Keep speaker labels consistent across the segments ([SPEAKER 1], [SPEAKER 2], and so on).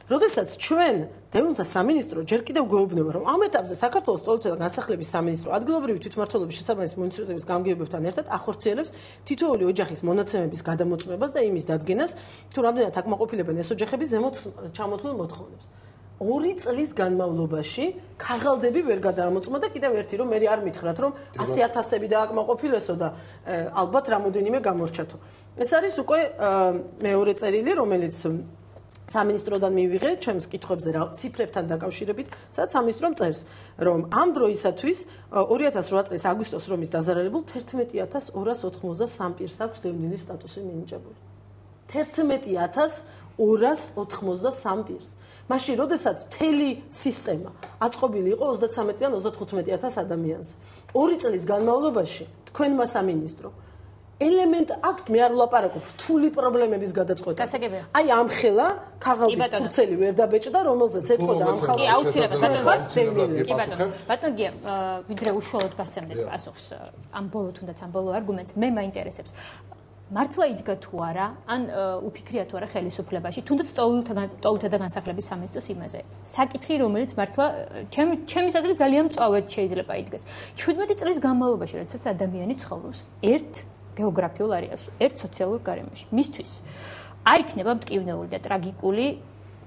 [SPEAKER 1] როდესაც ჩვენ დევნილთა სამინისტრო ჯერ კიდევ გვეუბნება, რომ ამ ეტაპზე საქართველოს სტოლითა და განსახლების სამინისტრო ადგილობრივი თვითმმართველობის შესაბამის მუნიციპალიტეტების გამგეობებთან ერთად ახორციელებს თითოეული ოჯახის მონაცემების გადამოწმებას და იმის დადგენას, თუ რამდენად აკმაყოფილებენ ეს ოჯახები ზემოთ ჩამოთვლილ მოთხოვნებს. 2 წლის განმავლობაში ქაღალდები ვერ გადაამოწმა და კიდევ ერთი რომ მე არ მითხრათ რომ 100,000-ები დააკმაყოფილესო და ალბათ რამოდენიმე გამორჩათო. ეს არის უკვე მეორე წერილი, რომელიც სამინისტროდან მივიღე ჩემს კითხვებზე რა ციფრებთან დაკავშირებით, სადაც სამინისტრომ წერს, რომ ამ დროისათვის 2008 წლის აგვისტოს რომის დაზარალებულ 11,293 პირს აქვს დევნილი სტატუსი მინიჭებული. 11,293 პირს. მაშინ, როდესაც მთელი სისტემა აწყობილი იყო 33-დან 35,000 ადამიანზე. 2 წლის განმავლობაში თქვენმა სამინისტრო ელემენტ აქვთ, მე არ ვლაპარაკობ რთული პრობლემების გადაწყვეტას. აი ამ ხელა ქაღალდის ფურცელი ვერ დაბეჭდა, რომელზეც ეთყოდა ამ ხალხს.
[SPEAKER 2] კი, აუცილებლად. ბატონო გია, ვიდრე უშუალოდ გასცემდეთ პასუხს ამ ბოლო თუნდაც ამ ბოლო არგუმენტს, მე მაინტერესებს. მართლა იდგა თუ არა, ან უფიქრია თუ არა ხელისუფლებაში, თუნდაც სტოლითა და განსახლების სამინისტროს იმაზე. საკითხი, რომელიც მართლა ჩემი აზრით ძალიან მწვავედ შეიძლება იდგეს. 17 წლის განმავლობაში, როდესაც ადამიანი ცხოვრობს ერთ გეოგრაფიულ არეალში, ერთ სოციალურ გარემოში. მისთვის არ იქნება მტკივნეული და ტრაგიკული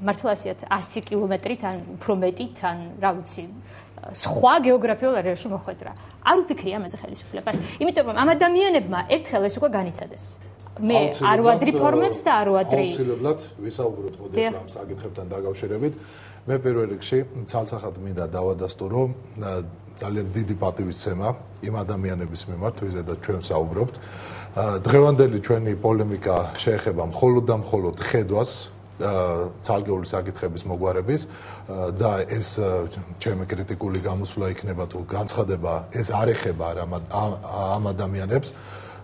[SPEAKER 2] მართლა 100 კილომეტრით ან უფრო მეტით ან რა ვიცი სხვა გეოგრაფიულ არეალში მოხვედრა. არ უფიქრია ამაზე ხელისუფლებას. იმიტომ რომ ამ ადამიანებმა ერთხელ ეს უკვე განიცადეს. მე არ ვადრი ფორმებს და არ ვადრი.
[SPEAKER 3] აუცილებლად ვისაუბროთ მოდელს ამ საკითხებთან დაკავშირებით. მე პირველ რიგში ცალსახად მინდა დავადასტურო ძალიან დიდი პატივისცემა იმ ადამიანების მიმართ, ვიზედაც ჩვენ საუბრობთ. დღევანდელი ჩვენი პოლემიკა შეეხება მხოლოდ და მხოლოდ ხედვას ცალკეული საკითხების მოგვარების და ეს ჩემი კრიტიკული გამოსვლა იქნება თუ განცხადება ეს არ ეხება ამ ადამიანებს.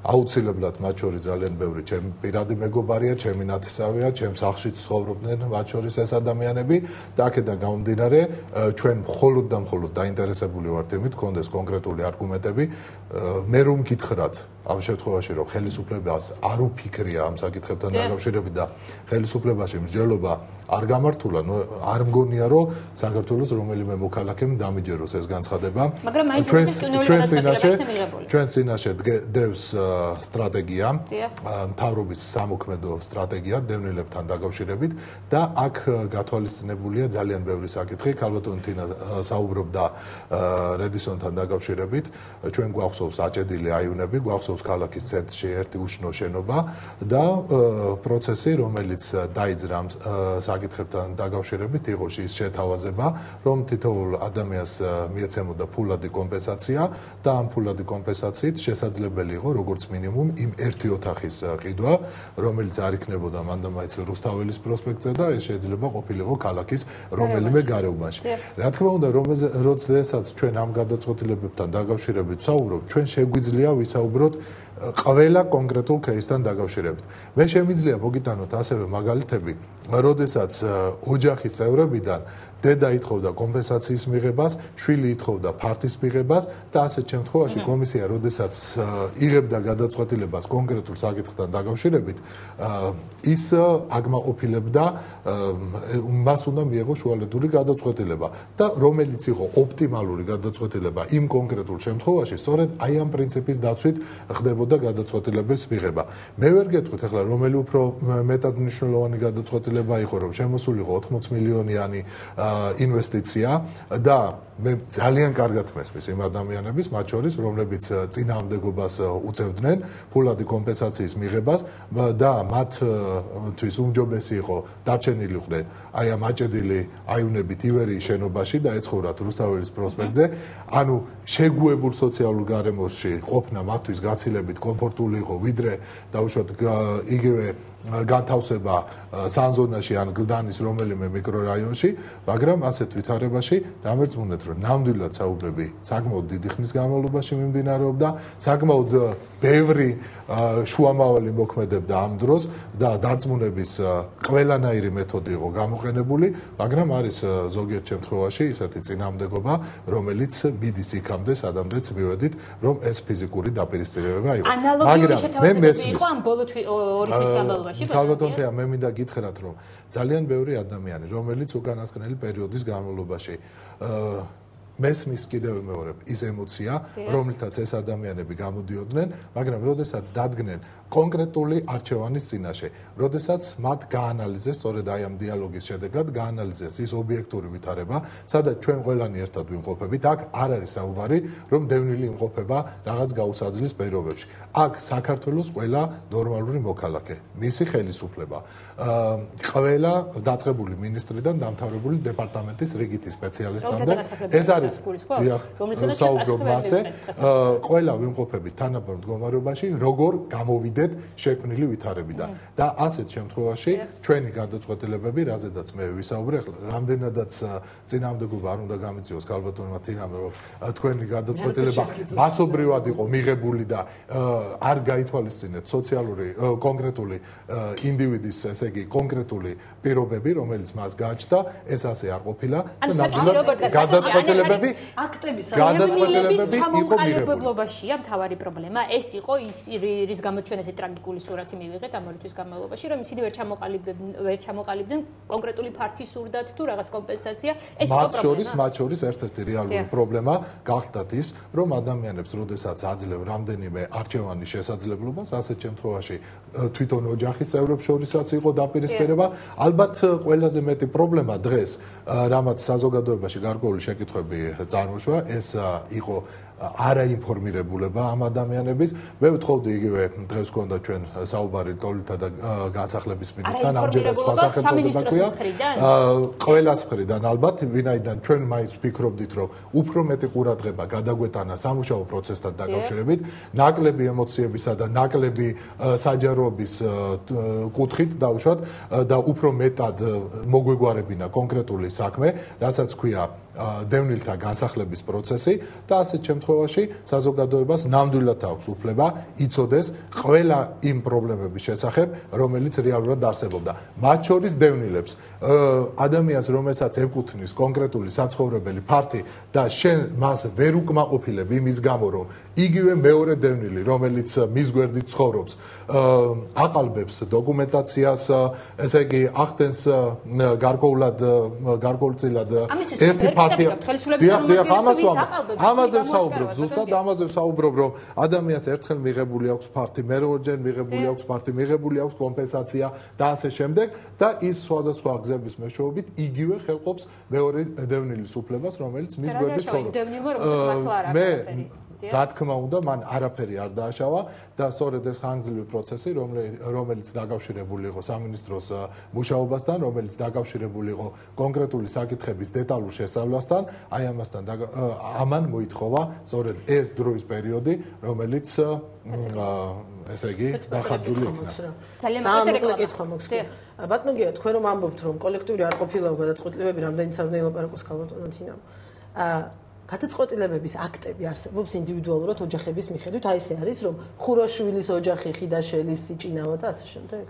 [SPEAKER 3] აუცილებლად მათ შორის ძალიან ბევრი ჩემი პირადი მეგობარია, ჩემი ნათესავია, ჩემს სახლში ცხოვრობდნენ მათ შორის ეს ადამიანები და აქედან გამომდინარე ჩვენ მხოლოდ და მხოლოდ დაინტერესებული ვართ იმით, გქონდეს კონკრეტული არგუმენტები. მე რომ გითხრათ ამ შემთხვევაში რომ ხელისუფლებას არ უფიქრია ამ საკითხებთან დაკავშირებით და ხელისუფლებაში მსჯელობა არ გამართულა, ნუ არ მგონია რომ საქართველოს რომელიმე მოქალაქემ დამიჯეროს ეს განცხადება.
[SPEAKER 2] მაგრამ მაინც
[SPEAKER 3] ჩვენ წინაშე დევს სტრატეგია, მთავრობის სამოქმედო სტრატეგია დევნილებთან დაკავშირებით და აქ გათვალისწინებულია ძალიან ბევრი საკითხი. ქალბატონი თინა საუბრობდა რედისონთან დაკავშირებით. ჩვენ გვახსოვს აჭედილი აივნები, გვახსოვს ქალაქის ცენტრში ერთი უშნო შენობა და პროცესი, რომელიც დაიძრა ამ საკითხებთან დაკავშირებით, იყო ის შეთავაზება, რომ თითოეულ ადამიანს მიეცემოდა ფულადი კომპენსაცია და ამ ფულადი კომპენსაციით შესაძლებელი იყო როგორც მინიმუმ იმ ერთი ოთახის ყიდვა, რომელიც არ იქნებოდა მანდამაინც რუსთაველის პროსპექტზე და ეს შეიძლება ყოფილიყო ქალაქის რომელიმე გარეუბანში. რა თქმა უნდა, როდესაც ჩვენ ამ გადაწყვეტილებებთან დაკავშირებით ვსაუბრობთ, ჩვენ შეგვიძლია ვისაუბროთ ყველა კონკრეტულ кейსთან დაკავშირებით. მე შემიძლია მოგიტანოთ ასევე მაგალითები, როდესაც ოჯახის წევრებიდან დედა ითხოვდა კომპენსაციის მიღებას, შვილი ითხოვდა ფართის მიღებას და ასეთ შემთხვევაში კომისია, როდესაც იღებდა გადაწყვეტილებას კონკრეტულ საკითხთან დაკავშირებით, ის აკმაყოფილებდა მას უნდა მიეღო შუალედური გადაწყვეტილება და რომელიც იყო ოპტიმალური გადაწყვეტილება იმ კონკრეტულ შემთხვევაში, სწორედ აი ამ პრინციპის დაცვით ხდებოდა გადაწყვეტილების მიღება. მე ვერ გეტყვით ახლა რომელი უფრო მეტად მნიშვნელოვანი გადაწყვეტილება იყო, რომ შემოსულიყო 80 მილიონიანი ინვესტიცია და მე ძალიან კარგად მესმის იმ ადამიანების, მათ შორის, რომლებიც წინააღმდეგობას უწევდნენ ფულადი კომპენსაციის მიღებას და მათთვის უმჯობესი იყო დარჩენილიყვნენ აი ამ აჭედილი აივნებით ივერიის შენობაში და ეცხოვრათ რუსთაველის პროსპექტზე, ანუ შეგუებულ სოციალურ გარემოში ყოფნა მათთვის გაცილებით კომფორტული იყო, ვიდრე დაუშვათ იგივე განთავსება სანზონაში ან გლდანის რომელიმე მიკრორაიონში, მაგრამ ასეთ ვითარებაში დამერწმუნეთ, რომ ნამდვილად საუბრები საკმაოდ დიდი ხნის განმავლობაში მიმდინარეობდა, საკმაოდ ბევრი შუამავალი მოქმედებდა ამ დროს და დარწმუნების ყველანაირი მეთოდი იყო გამოყენებული, მაგრამ არის ზოგიერთ შემთხვევაში ისეთი წინააღმდეგობა, რომელიც მიდის იქამდე, სადამდეც მივედით, რომ ეს ფიზიკური დაპირისპირება იყო.
[SPEAKER 2] ანალოგიური შეთავაზებები იყო ამ ბოლო 2 თვის განმავლობაში. შემთხვევაში
[SPEAKER 3] ქალბატონთია მე მინდა გითხრათ რომ ძალიან ბევრი ადამიანი რომელიც უკანასკნელი პერიოდის განმავლობაში მესმის კიდევ მეორე ის ემოცია რომელთაც ეს ადამიანები გამოდიოდნენ მაგრამ როდესაც დადგნენ კონკრეტული არჩევანის წინაშე როდესაც მათ გაანალიზეს სწორედ აი ამ დიალოგის შედეგად გაანალიზეს ის ობიექტური ვითარება სადაც ჩვენ ყველანი ერთად ვიმყოფებით აქ არ არის საუბარი რომ დევნილი იმყოფება რაღაც გაუსაძლის პირობებში აქ საქართველოს ყველა ნორმალური მოქალაქე მისი ხელისუფლება ყველა დაწყებული მინისტრიდან დამთავრებული დეპარტამენტის რიგითი სპეციალისტამდე ეს არის საუბრობ მასე ყველა ვიმყოფებით თანაბარ მდგომარეობაში როგორ გამოვიდეთ შექმნილი ვითარებიდან და ასეთ შემთხვევაში ჩვენი გადაწყვეტილებები რაზედაც მე ვისაუბრე რამდენადაც წინააღმდეგობა არ უნდა გამიწიოს ქალბატონმა თინამ რომ თქვენი გადაწყვეტილება მასობრივად იყო მიღებული და არ გაითვალისწინეთ სოციალური კონკრეტული ინდივიდის ესე იგი კონკრეტული პირობები რომელიც მას გააჩნდა ეს ასე არ ყოფილა და ნამდვილად გადაწყვეტილებები
[SPEAKER 1] აქტების
[SPEAKER 3] გადაწყვეტილებები იყო
[SPEAKER 2] მიღებულობაშია მთავარი პრობლემა ეს იყო ის რის გამოც ჩვენ ესე ტრაგიკული სურათი მივიღეთ ამ ორი თვის განმავლობაში რომ ისინი ვერ ჩამოყალიბდნენ კონკრეტული ფართის სურდათ თუ რაღაც კომპენსაცია ეს იყო პრობლემა
[SPEAKER 3] მათ შორის ერთ-ერთი რეალური პრობლემა გახდათ ის რომ ადამიანებს როდესაც აძლევ რამდენიმე არჩევანის შესაძლებლობას ასეთ შემთხვევაში თვითონ ოჯახის წევრებს შორისაც იყო დაპირისპირება ალბათ ყველაზე მეტი პრობლემა დღეს რამაც საზოგადოებაში გარკვეული შეკითხვები წარმოშვა ეს იყო არაინფორმირებულება ამ ადამიანების მე ვთხოვდი იგივე დღეს გქონდა ჩვენ საუბარი ტოლთა და განსახლების მინისტრთან ამჯერად სხვა სახელმწიფო ქვია ყველას მხრიდან ალბათ ვინაიდან ჩვენ მაინც ვფიქრობდით რომ უფრო მეტი ყურადღება გადაგვეტანა სამუშაო პროცესთან დაკავშირებით ნაკლები ემოციებისა და ნაკლები საჯაროების კუთხით დაუშვათ და უფრო მეტად მოგვეგვარებინა კონკრეტული საქმე რასაც ქვია დევნილთა განსახლების პროცესი და ასეთ შემთხვევაში საზოგადოებას ნამდვილად აქვს უფლება იცოდეს ყველა იმ პრობლემების შესახებ რომელიც რეალურად არსებობდა მათ შორის დევნილებს ადამიანს რომელსაც ეკუთვნის კონკრეტული საცხოვრებელი ფართი და შენ მას ვერ უკმაყოფილებ იმის გამო რომ იგივე მეორე დევნილი რომელიც მის გვერდით ცხოვრობს აყალბებს დოკუმენტაციას ესე იგი ახდენს გარკვეულწილად ერთი ამაზე ვსაუბრობ ზუსტად ამაზე ვსაუბრობ რომ ადამიანს ერთხელ მიღებული აქვს ფართი მეორეჯერ მიღებული აქვს ფართი მიღებული აქვს კომპენსაცია და ასე შემდეგ და ის სხვადასხვა გზების მეშვეობით იგივე ხელყოფს მეორე დევნილის უფლებას რომელიც მის გვერდით ცხოვრობს რა თქმა უნდა მან არაფერი არ დააშავა და სწორედ ეს ხანგრძლივი პროცესი რომელიც დაკავშირებული იყო სამინისტროს მუშაობასთან რომელიც დაკავშირებული იყო კონკრეტული საკითხების დეტალურ შესწავლასთან აი ამან მოითხოვა სწორედ ეს დროის პერიოდი რომელიც ესე იგი დახარჯული იქნა
[SPEAKER 2] ძალიან
[SPEAKER 1] მოკლე კითხვა მაქვს ბატონო გია თქვენ რომ ამბობთ რომ კოლექტიური არ ყოფილა გადაწყვეტილებები რამდენიც არ უნდა ილაპარაკოს ქალბატონთან თინამ გადაწყვეტილებების აქტები არსებობს ინდივიდუალურად ოჯახების მიხედვით აი ესე არის რომ ხუროშვილის ოჯახი ხიდაშელის სიჭინავა და ასე შემდეგ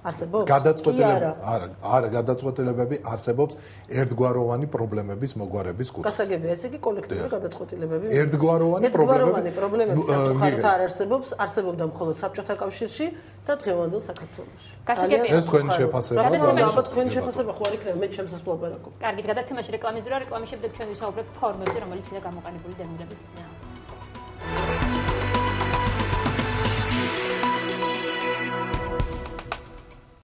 [SPEAKER 1] არსებობს
[SPEAKER 3] არა გადაწყვეტილებები არსებობს ერთგვაროვანი პრობლემების მოგვარების კუთხით
[SPEAKER 1] გასაგებია ესე იგი კოლექტიური გადაწყვეტილებები
[SPEAKER 3] ერთგვაროვანი
[SPEAKER 1] პრობლემების სამწუხაროდ არ არსებობდა მხოლოდ საბჭოთა კავშირში და დღევანდელ საქართველოში
[SPEAKER 2] გასაგებია
[SPEAKER 3] ეს თქვენი შეფასება
[SPEAKER 1] ალბათ თქვენი შეფასება ხო არ იქნება მე ჩემს ასვლაპარაკობ
[SPEAKER 2] კარგით გადაცემაში რეკლამის დრო რეკლამის შემდეგ ჩვენ ვისაუბრებთ ფორმებზე რომელიც იქნება გამოყენებული დევნილების